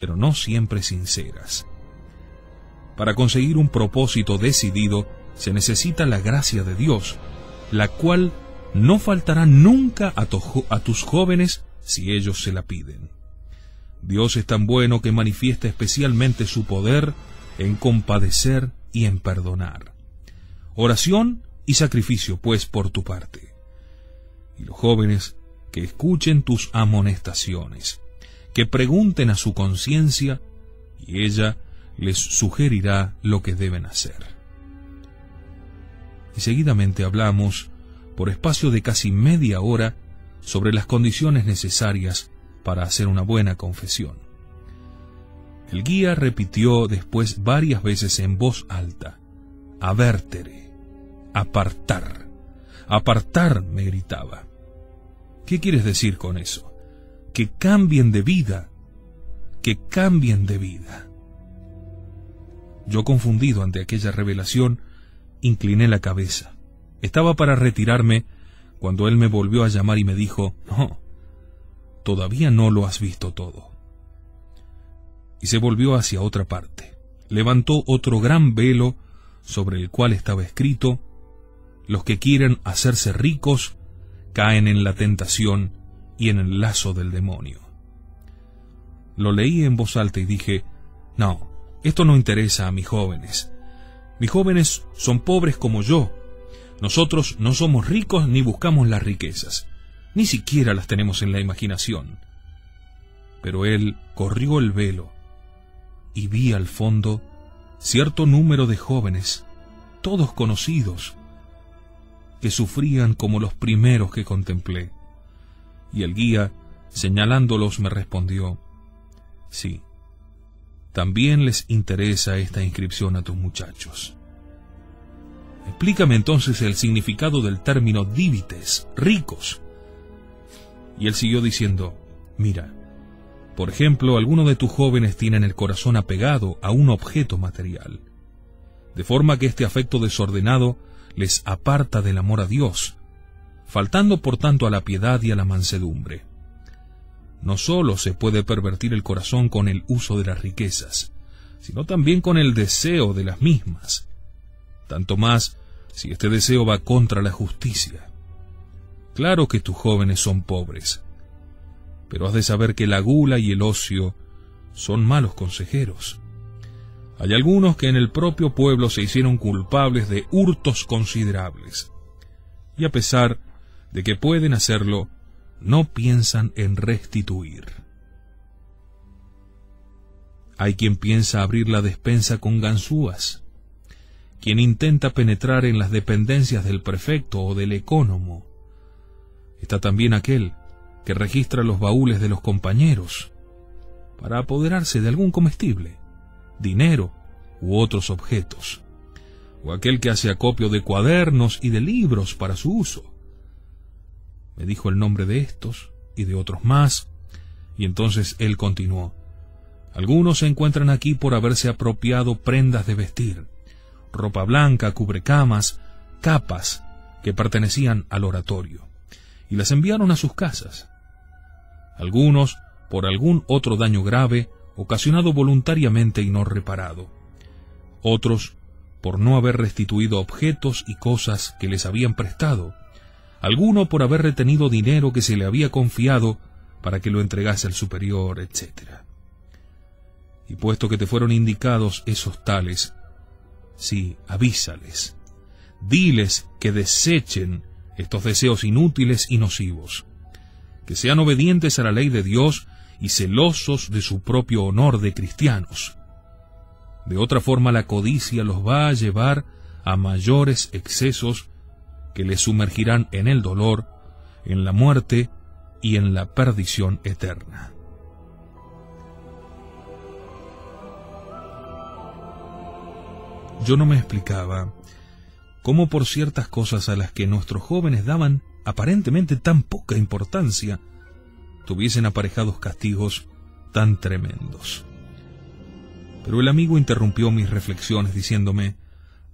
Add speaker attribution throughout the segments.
Speaker 1: pero no siempre sinceras. Para conseguir un propósito decidido se necesita la gracia de Dios, la cual no faltará nunca a tus jóvenes si ellos se la piden. Dios es tan bueno que manifiesta especialmente su poder en compadecer y en perdonar. Oración y sacrificio, pues, por tu parte. Y los jóvenes que escuchen tus amonestaciones, que pregunten a su conciencia, y ella les sugerirá lo que deben hacer. Y seguidamente hablamos, por espacio de casi media hora, sobre las condiciones necesarias para hacer una buena confesión. El guía repitió después varias veces en voz alta: «Avertere, apartar, apartar», me gritaba. ¿Qué quieres decir con eso? Que cambien de vida, que cambien de vida. Yo, confundido ante aquella revelación, incliné la cabeza. Estaba para retirarme cuando él me volvió a llamar y me dijo: «No, todavía no lo has visto todo». Y se volvió hacia otra parte. Levantó otro gran velo sobre el cual estaba escrito: «Los que quieren hacerse ricos caen en la tentación y en el lazo del demonio». Lo leí en voz alta y dije: «No, esto no interesa a mis jóvenes. Mis jóvenes son pobres como yo. Nosotros no somos ricos ni buscamos las riquezas. Ni siquiera las tenemos en la imaginación». Pero él corrió el velo y vi al fondo cierto número de jóvenes, todos conocidos, que sufrían como los primeros que contemplé. Y el guía, señalándolos, me respondió: «Sí, también les interesa esta inscripción a tus muchachos. Explícame entonces el significado del término divites, ricos». Y él siguió diciendo: «Mira, por ejemplo, algunos de tus jóvenes tienen el corazón apegado a un objeto material, de forma que este afecto desordenado les aparta del amor a Dios, faltando por tanto a la piedad y a la mansedumbre. No sólo se puede pervertir el corazón con el uso de las riquezas, sino también con el deseo de las mismas, tanto más si este deseo va contra la justicia. Claro que tus jóvenes son pobres, pero has de saber que la gula y el ocio son malos consejeros. Hay algunos que en el propio pueblo se hicieron culpables de hurtos considerables, y a pesar de que pueden hacerlo, no piensan en restituir. Hay quien piensa abrir la despensa con ganzúas, quien intenta penetrar en las dependencias del prefecto o del ecónomo. Está también aquel que registra los baúles de los compañeros para apoderarse de algún comestible, dinero u otros objetos, o aquel que hace acopio de cuadernos y de libros para su uso. Me dijo el nombre de estos y de otros más, y entonces él continuó: algunos se encuentran aquí por haberse apropiado prendas de vestir, ropa blanca, cubrecamas, capas que pertenecían al oratorio, y las enviaron a sus casas. Algunos por algún otro daño grave ocasionado voluntariamente y no reparado. Otros por no haber restituido objetos y cosas que les habían prestado. Alguno por haber retenido dinero que se le había confiado para que lo entregase al superior, etc. Y puesto que te fueron indicados esos tales, sí, avísales, diles que desechen estos deseos inútiles y nocivos, que sean obedientes a la ley de Dios y celosos de su propio honor de cristianos. De otra forma, la codicia los va a llevar a mayores excesos que les sumergirán en el dolor, en la muerte y en la perdición eterna. Yo no me explicaba cómo por ciertas cosas a las que nuestros jóvenes daban aparentemente tan poca importancia, tuviesen aparejados castigos tan tremendos. Pero el amigo interrumpió mis reflexiones diciéndome: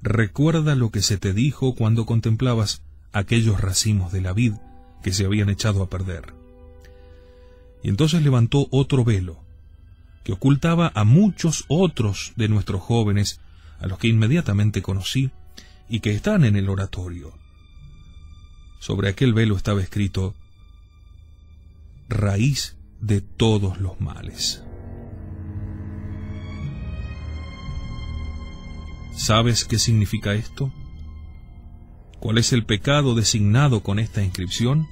Speaker 1: recuerda lo que se te dijo cuando contemplabas aquellos racimos de la vid que se habían echado a perder. Y entonces levantó otro velo, que ocultaba a muchos otros de nuestros jóvenes, a los que inmediatamente conocí y que están en el oratorio. Sobre aquel velo estaba escrito: raíz de todos los males. ¿Sabes qué significa esto? ¿Cuál es el pecado designado con esta inscripción?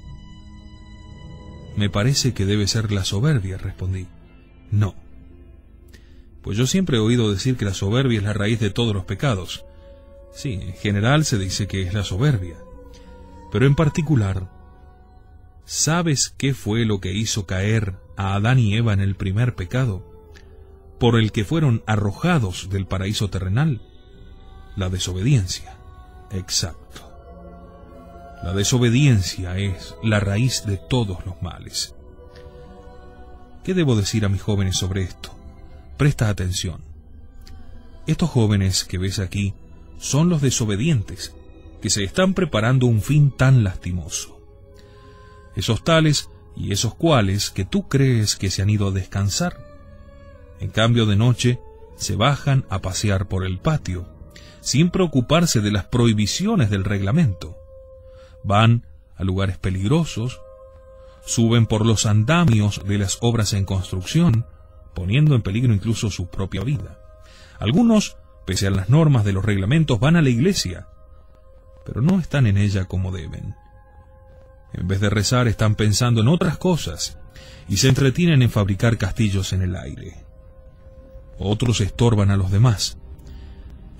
Speaker 1: Me parece que debe ser la soberbia, respondí. No. Pues yo siempre he oído decir que la soberbia es la raíz de todos los pecados. Sí, en general se dice que es la soberbia. Pero en particular, ¿sabes qué fue lo que hizo caer a Adán y Eva en el primer pecado, por el que fueron arrojados del paraíso terrenal? La desobediencia. Exacto. La desobediencia es la raíz de todos los males. ¿Qué debo decir a mis jóvenes sobre esto? Presta atención. Estos jóvenes que ves aquí son los desobedientes, que se están preparando un fin tan lastimoso. Esos tales y esos cuales que tú crees que se han ido a descansar. En cambio, de noche se bajan a pasear por el patio, sin preocuparse de las prohibiciones del reglamento. Van a lugares peligrosos, suben por los andamios de las obras en construcción, poniendo en peligro incluso su propia vida. Algunos, pese a las normas de los reglamentos, van a la iglesia, pero no están en ella como deben. En vez de rezar, están pensando en otras cosas y se entretienen en fabricar castillos en el aire. Otros estorban a los demás.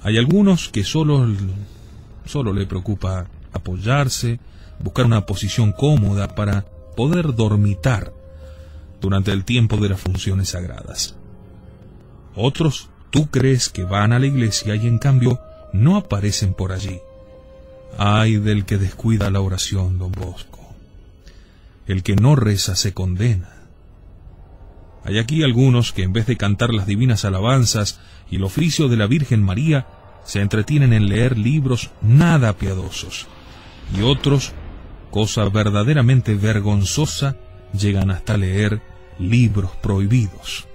Speaker 1: Hay algunos que solo le preocupa apoyarse, buscar una posición cómoda para poder dormitar durante el tiempo de las funciones sagradas. Otros, tú crees que van a la iglesia y en cambio no aparecen por allí. Ay del que descuida la oración, don Bosco. El que no reza se condena. Hay aquí algunos que en vez de cantar las divinas alabanzas y el oficio de la Virgen María, se entretienen en leer libros nada piadosos. Y otros, cosa verdaderamente vergonzosa, llegan hasta leer libros prohibidos.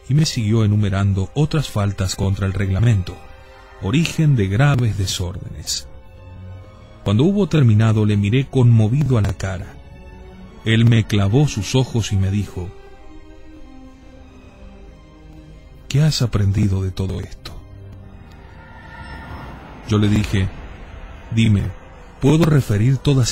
Speaker 1: Y me siguió enumerando otras faltas contra el reglamento, origen de graves desórdenes. Cuando hubo terminado, le miré conmovido a la cara. Él me clavó sus ojos y me dijo: ¿qué has aprendido de todo esto? Yo le dije: dime, ¿puedo referir todas